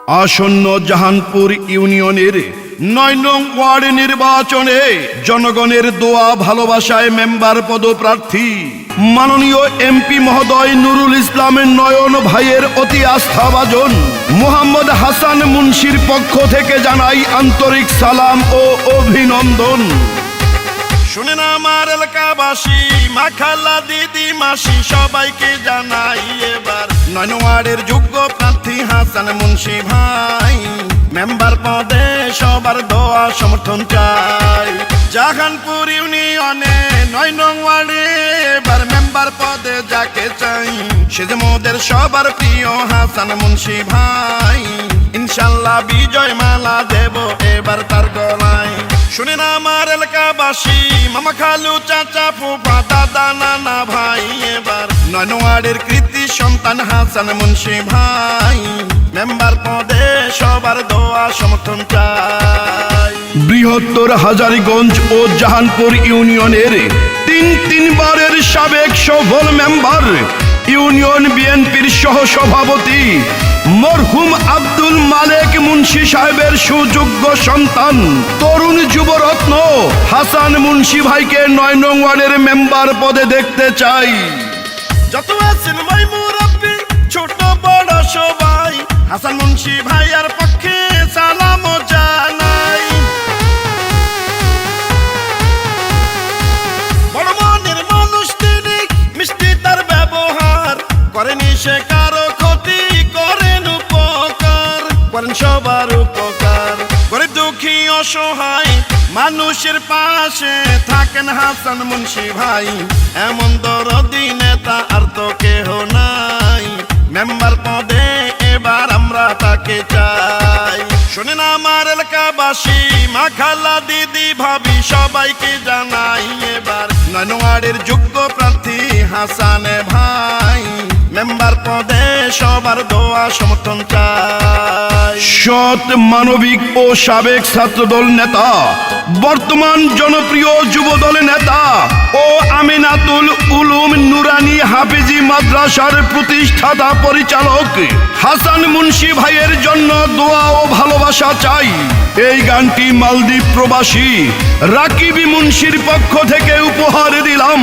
আসন্ন জাহানপুর ইউনিয়নের ৯ নং ওয়ার্ড নির্বাচনে জনগণের দোয়া ভালোবাসায় মেম্বার পদপ্রার্থী মাননীয় এমপি মহোদয় নুরুল ইসলামের নয়ন ভাইয়ের অতি আস্থাভাজন মোহাম্মদ হাসান মুন্সির পক্ষ থেকে জানাই আন্তরিক সালাম ও অভিনন্দন। শুনেন আমার এলাকাবাসী, মা খালা দিদি মাসি সবাইকে জানাই এবার ৯ নং ওয়ার্ডের যোগ্য প্রার্থী হাসান মুন্সি ভাই মেম্বার পদে সবার দোয়া সমর্থন চাই। জাহানপুর ইউনিয়নে ৯ নং ওয়ার্ডে এবার মেম্বার পদে যাকে চাই সে যে মোদের সবার প্রিয় হাসান মুন্সি ভাই। ইনশাল্লাহ বিজয় মালা দেব এবার তার গলায়। শুনেন আমার এলাকাবাসী, মামা খালু চাচা ফুফা দাদা নানা ভাই এবার ৯ নং ওয়ার্ডের কৃতি সন্তান হাসান মুন্সি ভাই মেম্বার পদে সবার দোয়া সমর্থন চাই। বৃহত্তর হাজারীগঞ্জ ও জাহানপুর ইউনিয়নের তিনবারের সাবেক সফল মেম্বার ইউনিয়ন বিএনপির সহ সভাপতি মরহুম আব্দুল মালেক মুন্সি সাহেবের সুযোগ্য সন্তান তরুণ যুবরত্ন হাসান মুন্সি ভাইকে ৯ নং ওয়ার্ডের মেম্বার পদে দেখতে চাই। যত আছেন ভাই মুরব্বি ছোট বড় সবাই হাসান মুন্সি ভাইয়ার পক্ষে সালাম জানাই। বড় মনের মানুষ তিনি, মিষ্টি তার ব্যবহার, করেনি সে কারো ক্ষতি, করেন উপকার, করেন সবার উপকার। গরিব দুঃখী অসহায় মানুষের পাশে থাকেন হাসান মুন্সি ভাই এমন দরদি নেতা আর তো কেহ নাই মেম্বার পদে এবার আমরা তাকে চাই। শুনেন আমার এলাকাবাসী, মা খালা দিদি ভাবি সবাইকে জানাই এবার ৯ নং ওয়ার্ডের যোগ্য প্রার্থী হাসান ভাই মেম্বার পদে সবার দোয়া সমর্থন চাই। সৎ মানবিক ও সাবেক ছাত্রদল নেতা, বর্তমান জনপ্রিয় যুবদল নেতা ও আমিনাতুল উলুম নুরানি হাফিজি মাদ্রাসার প্রতিষ্ঠাতা পরিচালক হাসান মুন্সি ভাইয়ের জন্য দোয়া ও ভালোবাসা চাই। এই গানটি মালদ্বীপ প্রবাসী রাকিবি মুন্সির পক্ষ থেকে উপহার দিলাম।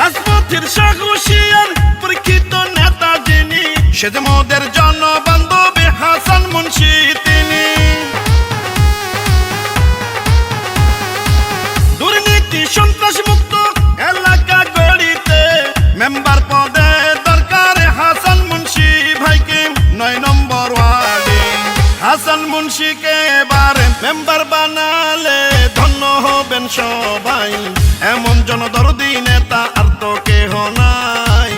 রাজপথের সাহসিয়ার পরীক্ষিত নেতা যিনি সে যে মোদের জনবান্ধবে হাসান মুন্সি তিনি। দুর্নীতি সন্ত্রাস মুক্ত এলাকা গড়িতে মেম্বার পদে দরকার হাসান মুন্সি ভাইকে ৯ নম্বর ওয়ার্ডে। হাসান মুন্সিকে এবার মেম্বার বানালে ধন্য হবেন সবাই এমন জনদরদি নেতা আর তো কেহ নাই।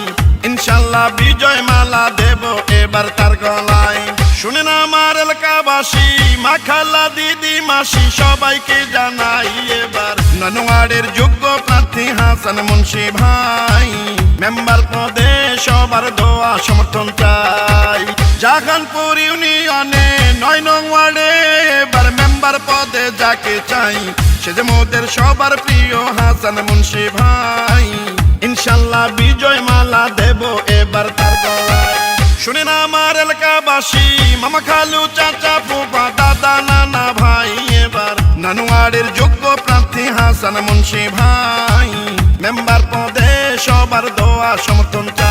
ইনশাল্লাহ বিজয় মালা দেব এবার তার গলায়। শুনেন আমার এলাকাবাসী, মা খালা দিদি মাসি সবাইকে জানাই এবার ৯ নং ওয়ার্ডের যোগ্য প্রার্থী হাসান মুন্সি ভাই মেম্বার পদে সবার দোয়া সমর্থন চাই। জাহানপুর ইউনিয়নে ৯ নং ওয়ার্ডে এবার মেম্বার পদে যাকে চাই সে যে মোদের সবার প্রিয় হাসান মুন্সি ভাই। ইনশাল্লাহ বিজয় মালা দেব এবার তার গলায়। শুনেন আমার এলাকাবাসী, মামা খালু চাচা ফুফা দাদা নানা ভাই এবার ৯ নং ওয়ার্ডের যোগ্য প্রার্থী হাসান মুন্সি ভাই মেম্বার পদে সবার দোয়া সমর্থন চাই।